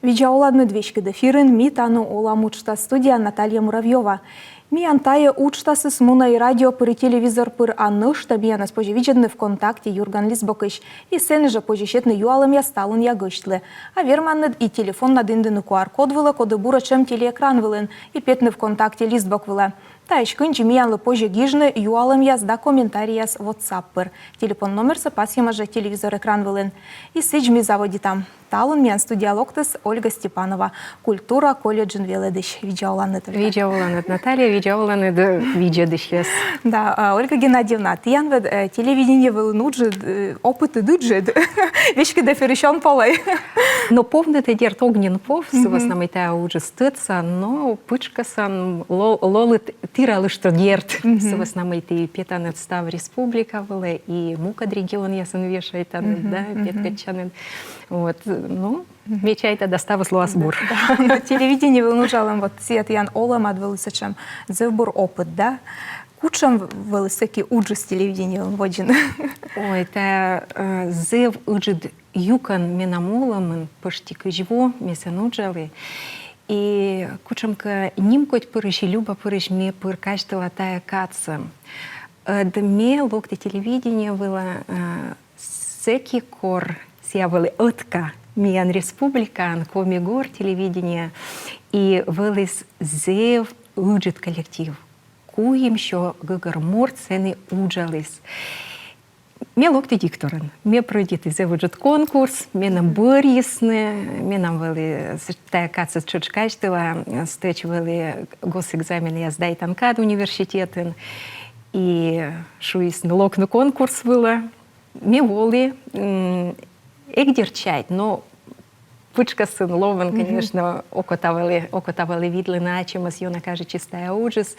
Видеоладны двечкіді фирин ми тану олам учта студия Наталья Муравьева. Ми антае учтасы с муна и радио пыры телевизор пыр анышта бияна спожи виджедны ВКонтакте Юрган Лисбокыш. И сцены же пожищетны юалым я сталын я гыштлы. А верманны и телефон надындыны QR-код вылы, коды бура чем телеэкран вылын. И петны ВКонтакте Лисбок вылы. Та ишкынчи миянлы позже гижны юалым язда комментарияс WhatsApp пыр. Телефон номерсы пасьема же телевизор экран вылын. И сыджми заводи там. Талын миян студиалоктыс Ольга Степанова. Культура колледжин веледыш. Видеоланы только. Видеоланы Наталья, видеоланы да видеодыш. Да, Ольга Геннадьевна, ты ян телевидение вылын уджид, опыты дуджид. Вещки деферещен полой. Но повны ты дерт огнен пов, в основном это уже стыдца, но пычкасан лолы тиралы что дерт, в основном это петанет став республика была и мукад регион ясын вешает, да, петкачанет. Вот, ну, мечайта достава слуасбур. Да, телевидение вылнужалым вот сет ян олам адвылысачам зевбур опыт, да? Кучам вылысаки уджи с телевидением воджин. Ой, это зев уджид юкан менамоламын почти кыжво месенуджалы. И кучамка нимкоть пырыш и люба пырыш ме пыр качтала тая каца. Дме локте телевидение было секи кор сявали отка миян республикан комигор телевидение и вылез зев уджид коллектив. Куем що гыгыр морцены уджалыс. Ме локты дикторын. Ме пройдет из уджид конкурс, менам бырьесны, менам вели тая каца чучкаштыла, стэч вели госэкзамен я сдай танкад университетын, и шуисны локны конкурс вела. Ме воли эгдерчать, но пучка сын лован, конечно, окотавали видли наче, йона каже чистая уджис.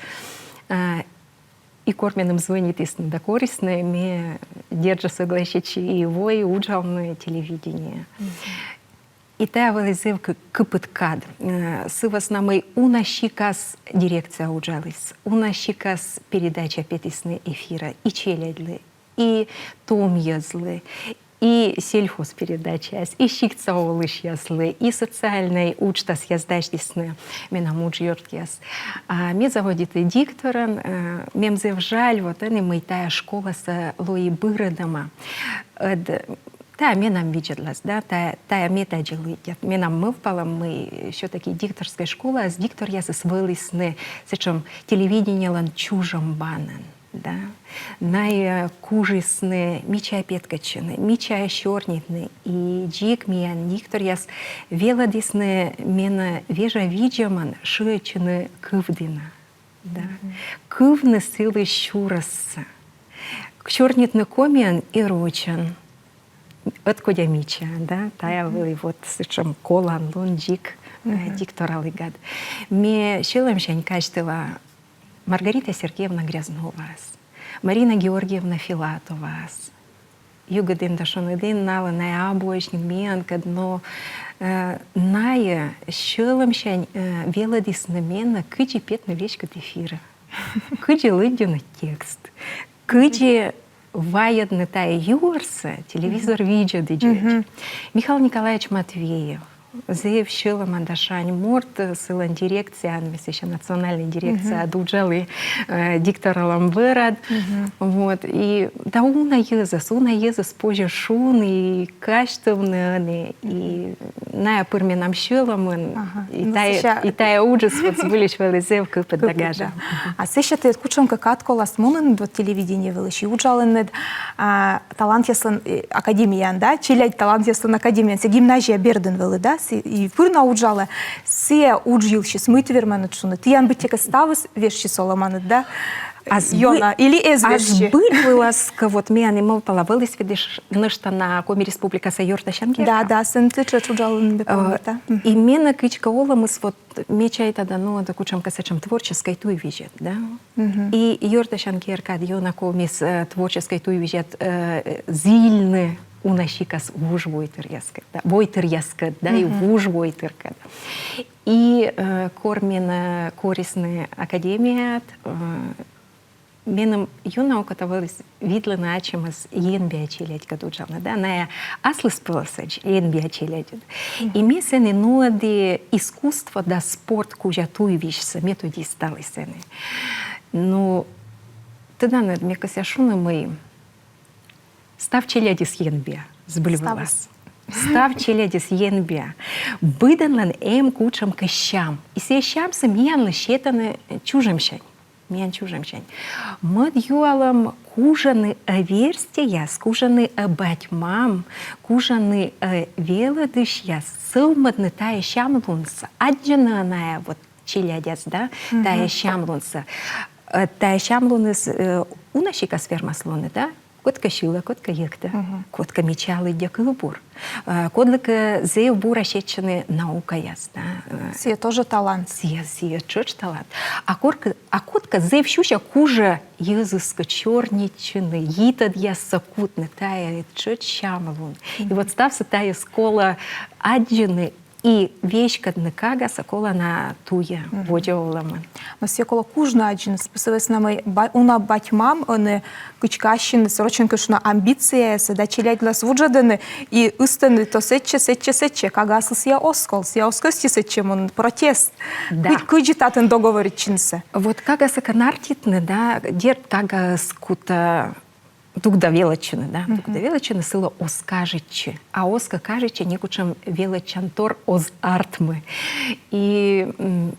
И кормяным звонит истинно да корисное, мне держа согласичи и его, и уджалное телевидение. И та вылезев кыпыткад. Сывас намай унащикас дирекция уджалыс, унащикас передача петисны эфира, и челядлы, и том язлы, и сельхозпередача, и щикцаолыш яслы, и социальный учтас яздачдисны, менам уджьорткяс. А ме заводит и дикторан, мемзев жаль, вот они мы тая школа с лои быродама. Та менам виджедлас, да, тая метаджелы, менам мы впалам, мы еще такие дикторская школа, а с диктор я вылисны, сечем телевидение лан чужом банан. Да, най-кужисне, мичай петкачины, мичай щорнитны, и джик миян диктор яс веладисне мена вежа виджаман шуечины кывдина. Да, кывны силы щурасса, щорнитны комиян и рочан, откодя мича, да, тая вы вот сычем колан лун джик диктора лыгад. Ме щелым щань качтыла Маргарита Сергеевна Грязновас, Марина Георгиевна Филатовас, Югадин Дашонадин нала на обоечник миянка, но ная щеломщань велодиснамена кыджи петна вечка дефира, кыджи лыдюна текст, кыджи ваядна тая юрса телевизор видео диджеч. Михаил Николаевич Матвеев. Зеев щила мандашань морт силан дирекция, еще национальная дирекция дуджалы диктора Ламберад. Вот. И да уна езас позже шун и качественно, и на пырме нам щиламын, и тая уджас вот сбылись велизев кыпет дагажа. А сеща ты кучом как колас мунын до телевидения велиш, и уджалын талант яслан академиян, да, чилять талант яслан академиян, се гимназия берден велы, да, и пырна уджала, се уджился, смыть верманут шуны. Ты ян бытека ставыс вещи соломанут, да? Йона, или эз вещи? Азбыль вылазка, вот меня мол половылась, видишь, нышта на коми республика Сайорта Шангера. Да, сын ты чё уджалын бепомета. И мена кычка оламыс, вот мечай тогда, ну, да кучам касачам творческой туй вижет, да? И Йорта Шангерка, йона комис творческой туй вижет зильны, унащикас вуж войтырьяскат, да, да, и вуж войтыркат. И кормина корисная академия, менің юна окатавалыс видлы начымыз ен биячелет кадуджална, да, на аслыс пылысыч ен биячелет. И мне сены ноды искусство да спорт кужатуй вишься, методисталы сены. Ну, тогда над мне косяшуны мы став челядис ен сблювалась. Став челядис ен Быданлан кучам кащам. И се щамсы миян лещетаны чужемщань. Миян чужемщань. Мод юалам кужаны аверстия, кужаны батьмам, кужаны веладышья, сылмадны тая щамлунса. Аджана аная вот челядис, да, тая щамлунса. Тая щамлуныс унащика сфермаслоны, да? Котка шила, котка ехта, котка мечала дякылбур. Кодлика зеев бура щечены наука ясна. Сие тоже талант. Сие чоч талант. А котка зеев щуща кужа языска черничины, йитад яса кутны, тая чоч щамалун. И вот стався тая скола аджины, и вещь кадныкага сокола на туя водеоламан. Но все коло кужна один списываясь на мой уна батьмам, он кычкащин сроченко шна амбиция, да челядла свуджаданы и устаны то сетче, кага сия оскол стисетчем он протест. Да. Кыджитатын договорит чинсе. Вот кага саканартитны, да, дед кага скута Дугда величини, да? Дугда величини сила оскажичи, а оска кажичи некучем величантор оз артми. І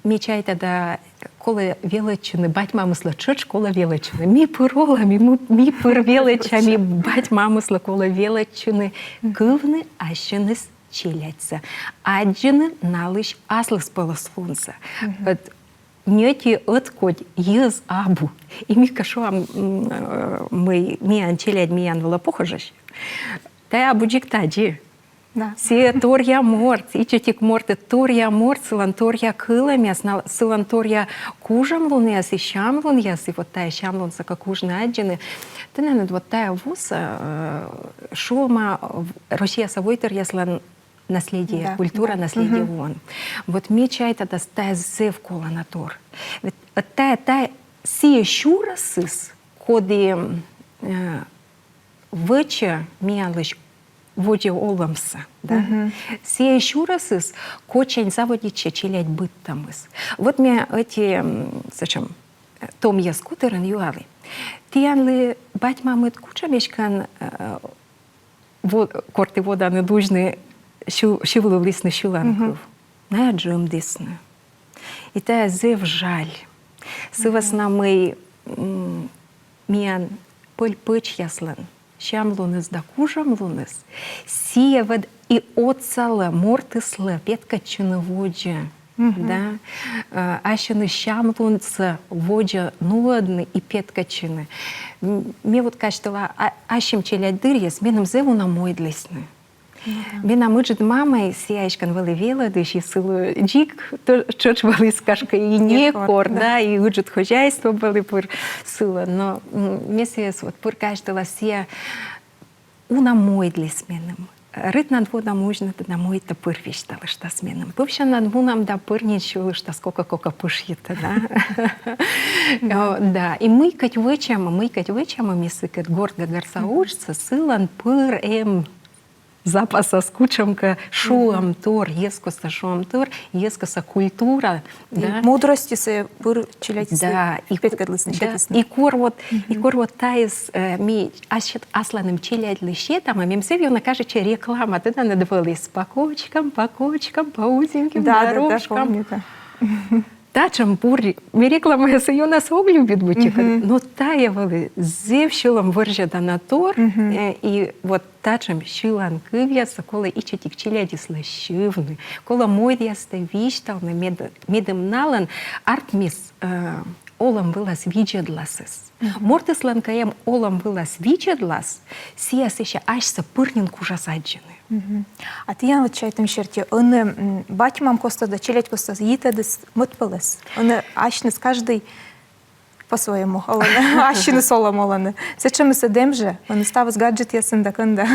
мічайте, да, коли величини, батьма мисла чоч, коли величини. Мі пиролами, мі пир величами, батьма мисла, коли величини, кивни, а ще не чиляться. Аджини налиш асли спаласлунца. Ньоти откодь ез абу. И ми кашуам миян челядь миян вала похожащ. Та абу джиктаджи. Да. Се торья морт, и чутик морты торья морт, силан торья кылами, силан торья кужам луняс, и щам луняс, и вот тая щам лунца, как кужны аджины. Ты, наверное, вот тая вуса, шума, Россия савойтер, если наследие, да, культура, да. наследие вон. Вот мечай тогда стая зев кола натор. Тая сия щурасыс, коды выча миялыш воде оламса, да? Сия щурасыс, кочень заводича челять быт тамыс. Вот мне эти, зачем, том я скутерен юалы. Тиянлы батьма мыт куча мешкан корты вода не дужны шивлу лисны шиланков. На джум дисны. И та зев жаль. Сывас на мой миян пыль-пыч яслан. Щам лунес да кужам лунес. Сия вад и отцала мортысла петка чины воджа. Да? Ащины щам лунца воджа нуадны и петка чины. Мне вот кажется, ащим челядь дырьес, меным зеву на мой длесны. Бена мыджит мамой сияешкан вали вела, дыши силу джик, чоч вали скашка и не кор, да, и уджит хозяйство были пур сила. Но месяц вот пур каждого сия уна мой для сменным. Рыт над водом можно на мой топыр вещтала, что сменным. Бывши над вуном да пыр ничего, что сколько пушит-то, да. Да, и мыкать вычам, месыкать гордо горса учится, силан пыр запаса скучамка шуам тор, ескоса шуам тор, ескоса культура, да. Мудрости се пыр челядь. Да, и кор вот таис ми асланым челядь лещетам, а мемсев ее накажет реклама, тогда надавались по кочкам, по узеньким дорожкам. Тачам пури, ми реклама я сию нас облюбит бутика, но таявали зевшилом выржада на тор, и вот тачам шилан кывьяса, кола ичетик челяди слащивны, кола мойдяста вишталны медем налан артмис олам вылас виджедласыс. Мортыслан каем олам вылас виджедлас, сияс еще ашса пырнин кужасаджины. А ти ян чайтым шерти, он батьмам коста да челядь коста йитадыс мытпылыс. Он ашныс каждый по-своєму, а ще не солом олени. Це чим ми сидим же, вони став з гаджет ясен да кында.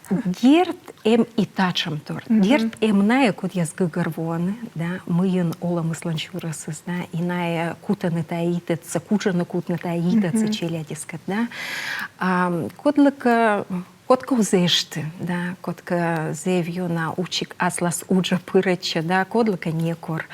Дерт и тачам торт. Дерт ная код я сгыгарвоны, да, мыйын ола мысланчурасыз, да, и ная кутаны таитец, кужаны кутны таитец, челядискат, да. Котка узешты, да, котка зевью на учик аслас уджа пырыча, да, кодлыка некор.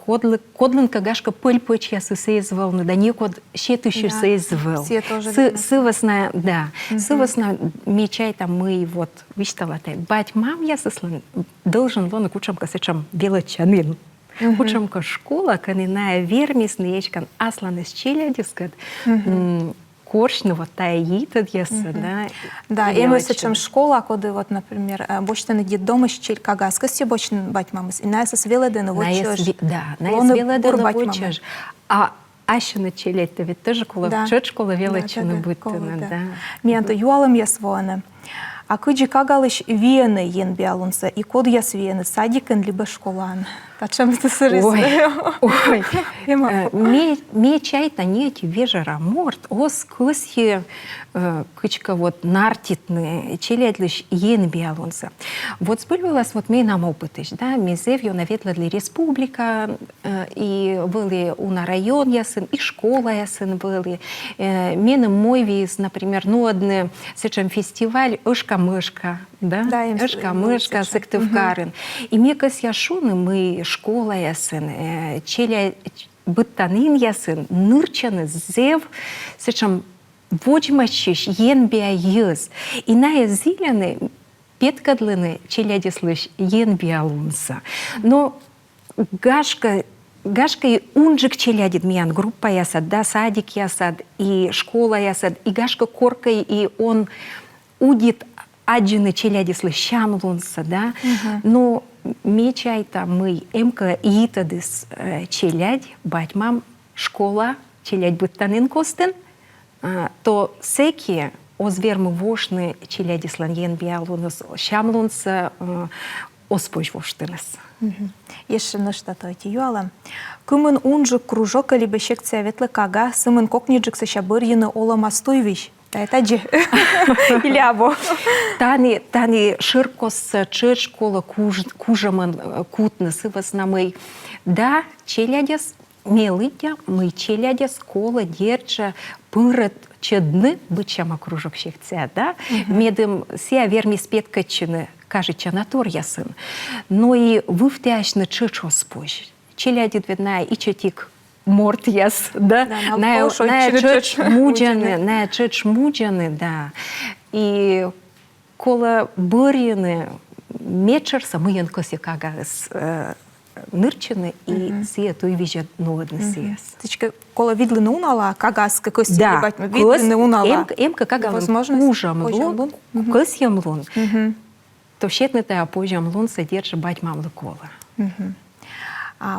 Кодлынка гашка пыль-пыч я сысезвал, да, некод щетыщу сызвал. Все тоже. Сывасна, да, сывасна мечай там мы вот, вишталатай. Бать мам я сыслан, должен лона кучамка сычам белочанин. Кучамка школа, каниная вермисный, аслан из челядискат, коршнево таїтад ясы, да. Да, и мы сечем школа, коли вот, например, бочтаны детдомы щель кагаскости бочтан бать мамыс, и найсас веледен вочеш. Да, найс веледен вочеш. А ще на челять-то ведь тоже кола чет школа велечина быттына, да. Миянта юалым ясвоны. А кыджи кагалыш вены ен биалунса, и код яс вены, садикын либо школан. Тачем ты сырыс? Ой, ме чай-то нет вежера морт, ос кысье кычка вот нартитны, челядлыш ен биалунса. Вот спыльвалась вот мей нам опытыш, да, мезевью наветла для республика, и были у на район ясын, и школа ясын были. Мены мой виз, например, ну одны сечем фестиваль Ышка-мышка, да? Да, Ышка-мышка, Сыктывкарын. И мне кысья шуны мы школа ясын, челя быттанын ясын, нырчаны зев, сечем вочмачиш енбия юз. И на зелены петкадлыны челядислыш енбия лунса. Но гашка и унжик челядит миян группа ясад, да, садик ясад, и школа ясад, и гашка коркой, и он удит аджины челядислыш щамлунса, да. Но мечайта мы эмка итадыс челядь, батьмам школа челядь быттанын костын, то секи озвермы вошны челядислан ен биалунус щамлунса оспоч воштыныс. Еще нышта тойти юала. Кымын унжик кружок либо секция ветлы кага, сымын кокниджик сащабыр йыны ола мастуйвищ. Это же или або. Тани ширкос чет школа кужаман кутнысы воснамый. Да, челядес мелыдя, мы челядес кола держа пырат чедны бычама кружок секция, да. Медым сия верми спеткачины кажется натор ясын. Но и вывтяшны чечо спож. Челядит видна и четик морт яс, да, на чеч муджаны, да. И кола бурины мечерса мы янкоси кагас нырчины и сиету и вижат нодны сиес. Тычка кола видлы унала кагас какой си да, видлы унала. Эмка кагас кужам лун, косьям лун. То щетны та позжам лун содержит бать мамлы кола.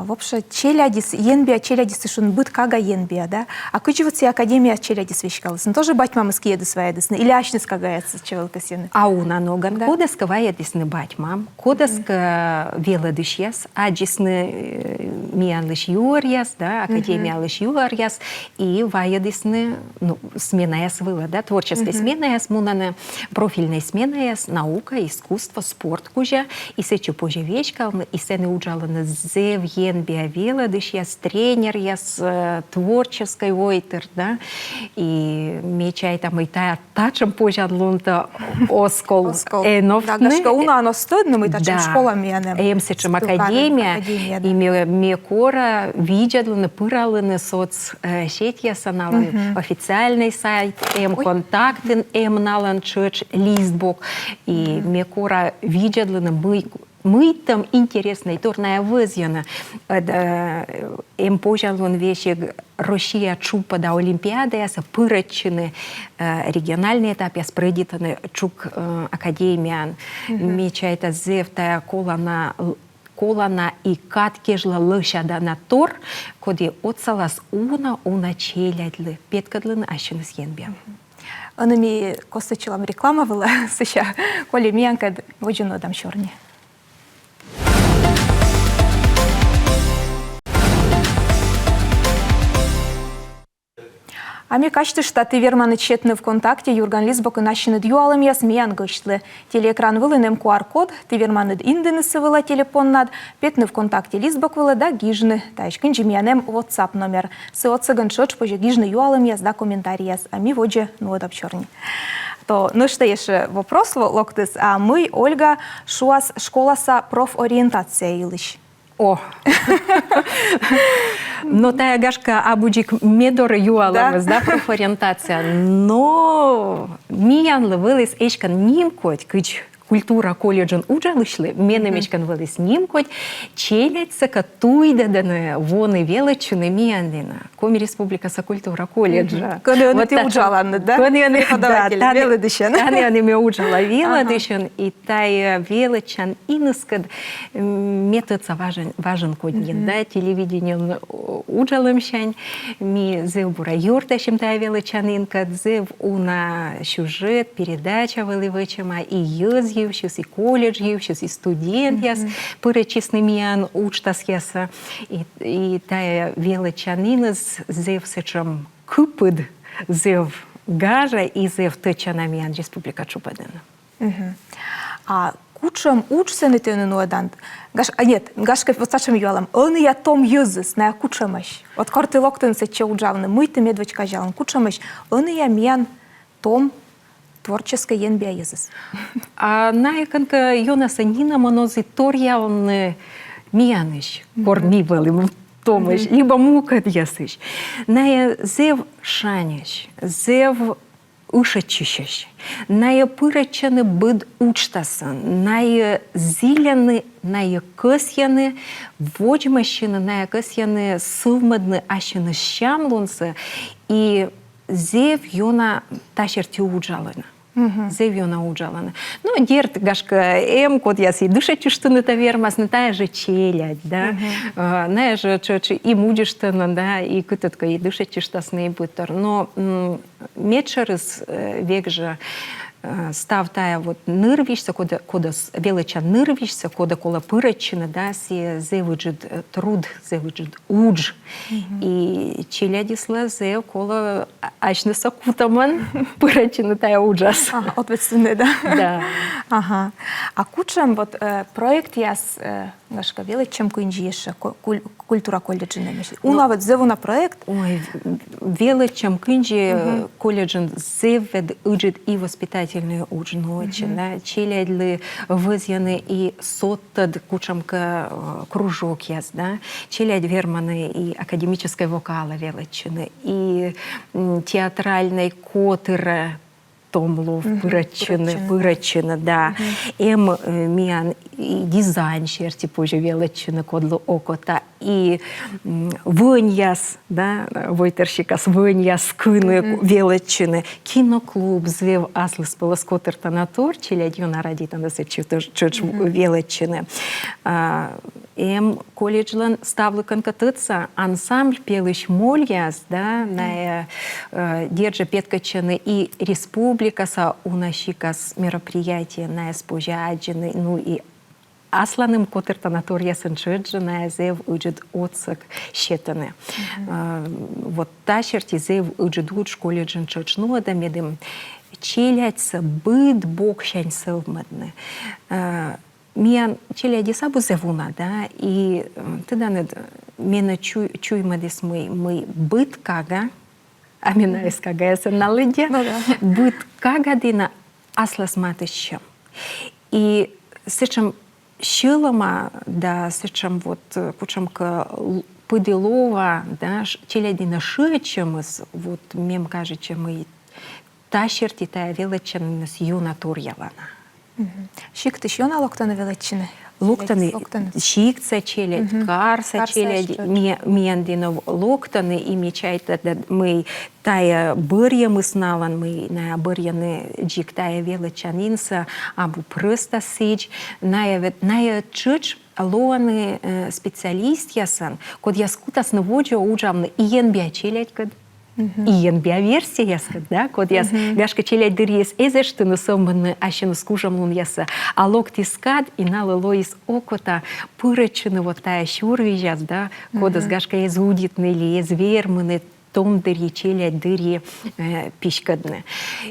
Вообще челядис, енбия челядис шун быт кага енбия, да? А кычеваться академия челядис вещкалась. Ну тоже бать мамы скиеды своя десны, или ашнис кагается чевелка сены. А у на ноган кодас кавая десны бать мам, кодас вела дышьяс, а десны миян лыш юарьяс, да, академия лыш юарьяс, и вая десны, ну, смена яс выла, да, творческая смена яс, мунана профильная смена яс, наука, искусство, спорт кужа, и сечу позже вещкалны, и сены уджала на зев ен биавела, дыш я тренер, я с творческой войтер, да, и мечай там и тачем позже лунта оскол эновтны. Да, гашка уна оно стыдно, мы тачем школами янем. Эм сечем академия, и ме кора виджадлыны, пыралыны соцсеть ясаналын, официальный сайт, эм контактын, эм налан чыч листбок, и ме кора виджадлыны мы там интересная турная вызьяна. Им пожалуй вещи Россия чупа до Олимпиады, я пырочины региональный этап, я спредитаны чук академиян. Мечайта зевтая колана и каткежла лышада на тор, коди отсалас уна челядлы, петкадлын ащыныс енбе. Анами косточилам реклама была, сыща, коли миянка воджуно дам чорні. Ами качтышта тыверманы четны ВКонтакте Юрган Лисбок и нащины дюалым яс миян гышлы. Телеэкран вылынем QR-код, тыверманы инденысы выла телефон над, петны ВКонтакте Лисбок выла да гижны, тайшкин жемьянем WhatsApp номер. Сыоцыган шоч позже гижны юалым яс да комментарий яс, ами воджи нуодап чорни. То, ну что еще вопрос локтыс, а мы, Ольга, шуас школаса профориентация илыш. О! Но тая гашка абуджик медор юаламыз, да, профориентация. Но миян лывылыс эшкан нимкоть, кыч культура колледжен уджалышлы, менем эшкан вылыс нимкоть, челядься катуйда даны воны велочуны мияндина. Коми республикаса культура колледжа. Коли ты уджаланы, да? Преподаватель, велодышен. Таны они me уджала велодышен, и тая велочан иныскад методца важен коднин, да, телевидение уджалымшань, ми зев бура юрташим тая велочанинка, зев уна сюжет, передача вылывычама, и юз евшус, и колледж евшус, и студент яс, пырачисны миян учтас яса, и тая велочаниныз зев сечам купыд, зев гажа, и зев тычана миян республика Чупадена. А кучам учсены тыны нуадант. Нет, гашка вот сачам юалам. Он я том юзыс, на кучамаш. Вот корты локтын сече уджавны, мыйты медвочка жалан кучамаш. Он я миян том творческой янбия юзыс. А наиканка Йонаса Нина монози торьявны мияныш, корми был томыш, либо мукат ясыш. Ная зев шаняш, зев ушачищаш, ная пырачаны быд учтасан, ная зиляны, ная кысяны, воджмащины, ная кысяны сылмадны ащины щамлунсы, и зев Йона тащерти уджалына. Зев Йона уджалына. Ну, дерт гашка код яси душа чуштыны тавермас, на тая же челядь, да, ная же чочи и мудиштыны, да, и кытытка, и душа чуштасны бытыр. Но мечерыс век же став тая вот нырвишься, кода велича нырвишься, кода кола пырачина, да, си зевуджит труд, зевуджит удж. И челядисла зев кола ачны сакутаман пырачина тая уджас. Ответственный, да? Да. Ага. А кучам вот проект яс гашка величем кынжиеша культура колледжина. Уна вот зеву на проект. Ой, величем кынжи колледжин зевед уджит и воспитательные уджночи, да, челядли вызяны и соттад кучамка кружок яс, да, челядь верманы и академической вокала величины, и театральной котыра томлов пырачина, да. Миян и дизайн черти позже величина кодлу окота, и выньяс, да, войтерщикас выньяс кыны величины, киноклуб звев аслыс полоскотер танатор, челядью нарадита на сечу чуч величины. Колледжлан ставлы конкатыца ансамбль пелыш мольяс, да, на держа петкачины и республикаса унащикас мероприятия на спожаджины, ну и асланым котер танатория сенчеджи на зев уджит отсак щетаны. Вот та черти зев уджит удж колледжин чечну да медым челядься быт бокщань сылмадны. Миян челяди сабу зевуна, да, и ты данед мена чуймадис мы быт кага, а мена из кага ясен на лыде, быт кага дина аслас матыщем. И сечем щилама, да, сечем вот кучамка пыдилова, да, челядина шычемыс, вот мем кажече мы тащерти тая величина с юна турьявана. Шикты шьона локтаны величины? Локтаны, шикца челядь, карса челядь, мияндинов локтаны, и мечайта мы тая бырья мы сналан, мы на бырьяны джик тая величанинса, абу просто сыч, ная чуч, лоаны специалист ясан, код яскутас наводжа уджамны, и янбя челядь кад. Иен биоверсия яска, да, код яс гашка челядь дыр ес эзештыны сомбыны ащыны скужамлун яса, а локти скад и налы лоис окота пырачыны вот тая щуры яс, да, кодас гашка ез удитны или ез вермыны том дыри, челядь дыри пищкадны.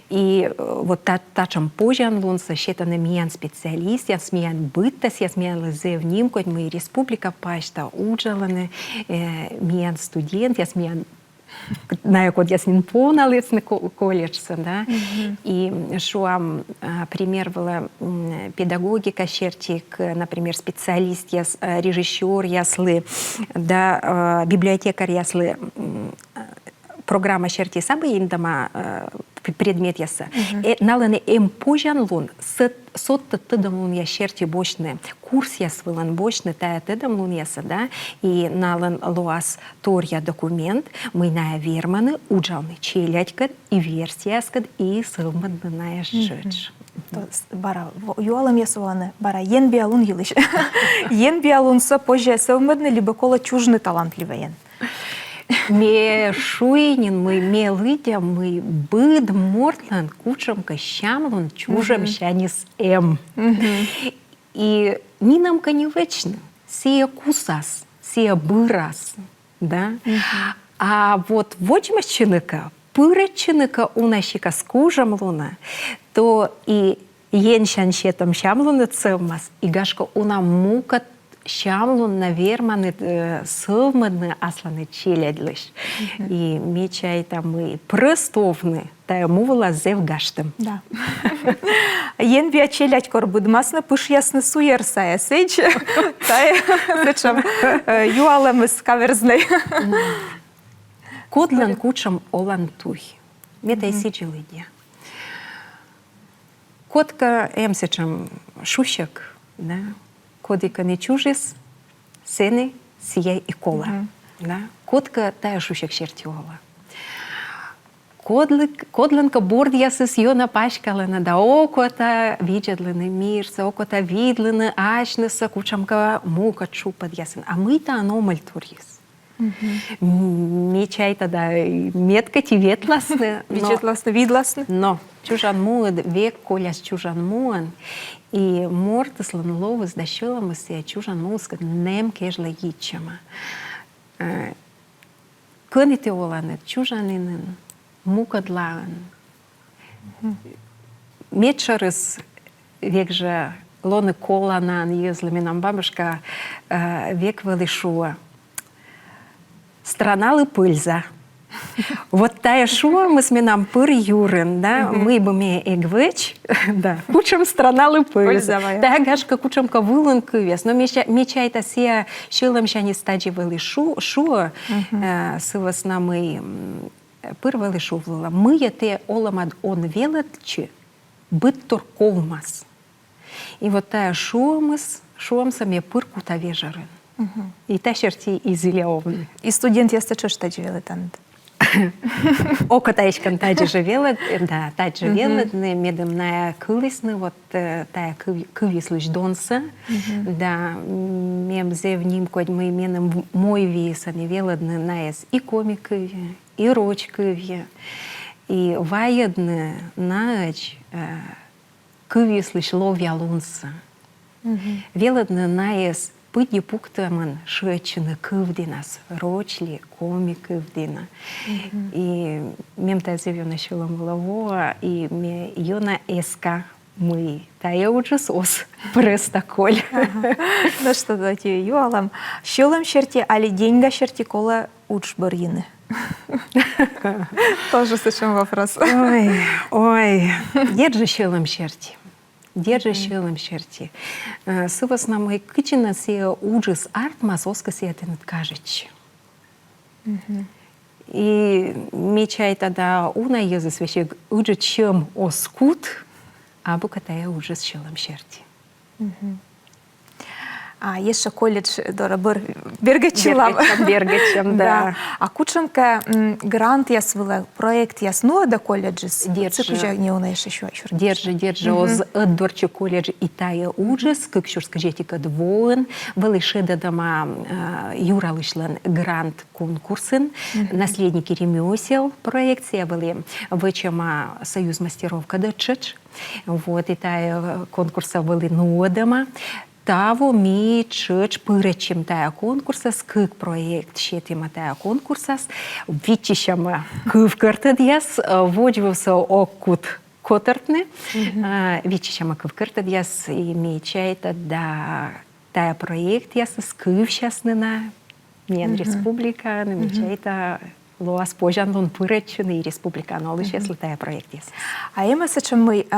И вот тачам пожан лунса щетаны миян специалист, я смеян быттас, я смеян лызе в ним, хоть мы республика пашта уджаланы, миян студент, я смеян на якот я с ним полналецный колледж, да, и что, пример была педагогика щертик, например, специалист, режиссер, яслы, да, библиотекарь, яслы, программа щерти сабы индама предмет яса. Наланы пожан лун, сотта тыдам лун я щерти бочны, курс яс вылан бочны, тая тыдам лун яса, да, и налан луас торья документ, мы на верманы, уджалны челядькад, и версияскад, и сылмадны на жыч. Бара, юалам ясуваны, бара, ен биалун елыш. Ен биалунса позже сылмадны, либо кола чужны талантливый. Ме шуйнин, мы ме лыдя, мы быд мортлан, кучам кащамлун, чужам щанис И ни нам не вечно, сия кусас, сия бырас, да? А вот вочмащыныка, пырачыныка у нашика скужам луна, то и енщан щетом щамлуна цемас, и гашка уна мукат щамлун наверманы сылмадны асланы челядлыш. И мечай там и простовны, тая мувала зев гаштым. Да. Ен бия челядь корбудмасны, пыш ясны суерсая сеч, тая зачем юалам из каверзной. Кодлан кучам олантуй. Мета и сиджилыдя. Котка эмсечам шущак, да? Кодика не чужис, сены, сия и кола. Да? Котка тая шущак щертиола. Кодланка борд ясыс йона пашкалана, да окота виджадланы мирса, окота видланы ашныса, кучамка мука чупад ясын. А мы-то аномаль турис. Мечай тогда метка тиветласны. Виджетласны, видласны. Но чужан муад век коляс чужан муан. И мортыслан ловыс дащыламы се чужан муска нем кежла ичама. Кыныте оланы чужанинын мукадлаан. Метшарыс век же лоны коланан езлами нам бабушка век вылышуа. Страна пыльза. Вот тая шуа мы с минам пыр юрен, да, мы бы ме эгвеч, да, кучам страна пыльза. Тая гашка кучам кавылын кывес, но мечай та сия шилам щани стаджи вылышу, шуа, сывас на мы пыр вылышу влала. Мы те оламад он велатчи, быт торковмас. И вот тая шуамыс, шуамсаме пыр кута вежарын. И та черти изилеовны. И студент ясты чё штаджи велатанд? Око таечкан таджи живела, да, таджи живела, медемная кылысны, вот тая кывислыш донса, да, мем зев ним, код мы менем мой весаны веладны наес и комикове, и рочкове, и ваядны нач кывислыш ловья лунса. Веладны наес пыди пуктаман шечины кывдинас, рочли, комикывдина. И мем тазевена щелом голово, и ме йона эска мы. Тая уже сос просто коль. Ну что дати юалам. Щелом щерти, али деньга щерти кола уч барины. Тоже слышим вопрос. Ой, держи щелом щерти. Держи щелом щерти. Сывас на мой кычина сея уджис арт масоска сея тенет кажечи. И мечай тогда уна езыс вещи уджи чем оскут, а букатая уджис щелом щерти. А еще колледж дора бергачилам. Бергачем, да. А кучанка грант ясвила, проект ясно до колледжис. Держи. Не у еще еще. Держи. Оз дорче колледж и тая уджис, как еще скажите, двоен, вылыши до дома Юра лышлан грант конкурсын, наследники ремесел проекция были, вычема Союз мастеров кадачеч. Вот, и тая конкурса были нодама. Таво ми чеч пиречим тая конкурсас, кык проект щетима тая конкурсас, вичищама кывкыртыд яс, воджвился оккут котыртны, вичищама кывкыртыд яс, и ми чайта да тая проект яс, скывщаснына, мен республика, ми чайта лоас пожанлун пыреччыны и республиканы олыш яс, тая проект яс. А ема сачамый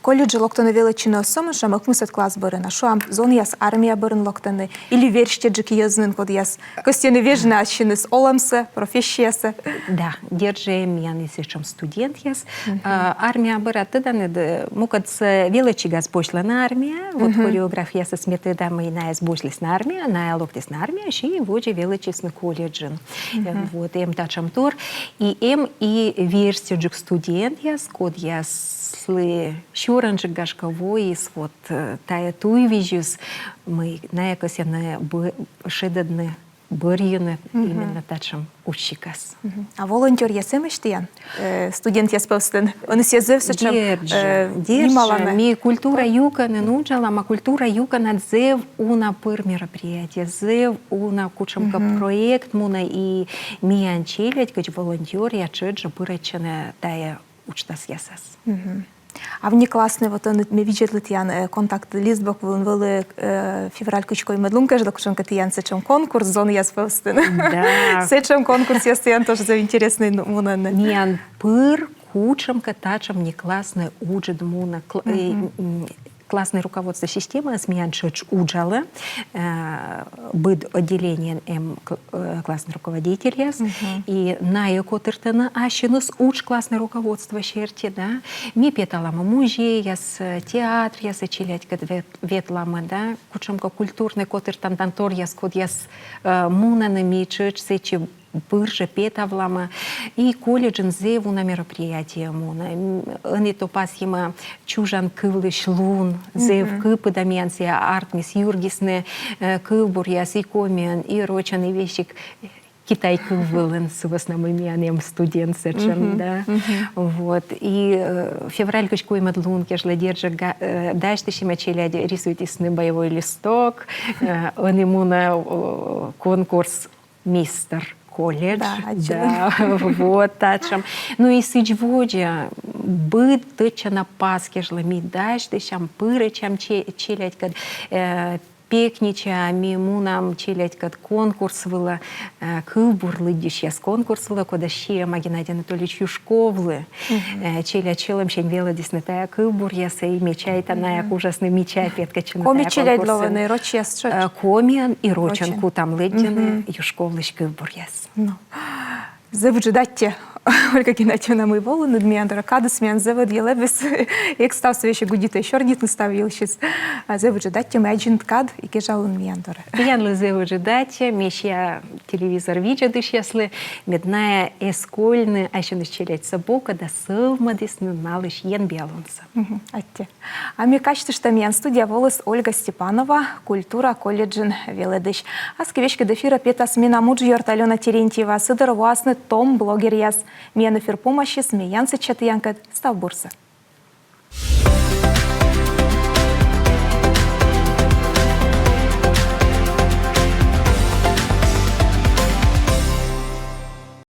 колледжи локтаны величины осомы, шамык мусат класс бырына. Шу ам зон яс армия бырын локтаны. Или верштеджик язнын код яс. Костяны вежны ащиныс оламсы, профессиясы. Да, держи мен исечем студент яс. Армия быраты даны, мукац величи газ бошлана армия. Вот хореография с методами и на бошлис на армия, на локтис на армия, и воджи величис на колледжин. Вот, тачам тур, и и верстеджик студент яс, код яс сли щуранжик гашковой, вот тая туйвижус, мы на якось на шедадны бырьюны именно тачам учикас. А волонтер ясемеш тиян? Студент яс пăвстăн. Он сязев сачам Держи. Ми культура юка не нуджала, ма культура юка надзев уна пыр мероприятие, зев уна кучамка проект муна и ми анчелять, кач волонтер я чеджа пыречене тая учтас ясас. А внеклассный вот он ми видит литян контакт листбок вон вели февраль кучкой медлунка жда кучанка тиян сечем конкурс зон яс пăвстăн. Да. Сечем конкурс яс тиян тоже за интересный муна. Миан пыр кучамка тачам внеклассный уджед муна. Классное руководство системы Смеяншич уджала, быд отделением классный руководитель яс, и на екотыртана ащинус уч классное руководство щерти, да, ми петалама музей яс, театр яс, чилять кад ветлама, да, кучамка культурный котыртан тантор яс, код яс мунаны ми чеч сечи бырже петавлама и колледжин зеву на мероприятие муна. Они то пас ема чужан кывлыш лун, зев кыпы дамянсия артмис юргисне кывбур яс и комиан и рочан и вещик Китай кывылын с основным студент сечем, да. Вот. И февраль кучкой мадлун кежла держа дальше ще мачеля рисуйтесь на боевой листок. Он ему на конкурс мистер колледж, да, вот тачам. Ну и сычводжа быт тыча на паске жла ми даш, дышам пырычам челять, кад пекнича, миму нам челять, кад конкурс вила, кылбурлы диш яс конкурс вила, кода ще Геннадий Анатольевич Юшковлы, челять челом щень вела диснетая кылбур яса и мечайта на як ужасный мечай петка чина. Коми челять лованы, роч яс чоч? Комиан и рочанку там ледяны, Юшковлыч кылбур яс. Завжди датте, Ольга Геннадьевна, мой волу над міандра, кадус міан завод єлебес, як став себе ще гудіти, щорніт не став єлщиць, а завжди датте меджин кад, і кежалун міандра. Ян завжди датте, міща телевізор віджадиш, ясли, медная ескольны, а ще не щелять собока, да сылма десну налиш єн білонса. Атте. А ми качте, що міан студія волос Ольга Степанова, культура колледжин веледиш. А сквечки дефіра п'ятас міна муджйорт Альона Терентьєва, сидор власне том блогер яс. Міян ефір помощі, сміянці чати янкад, став бурса.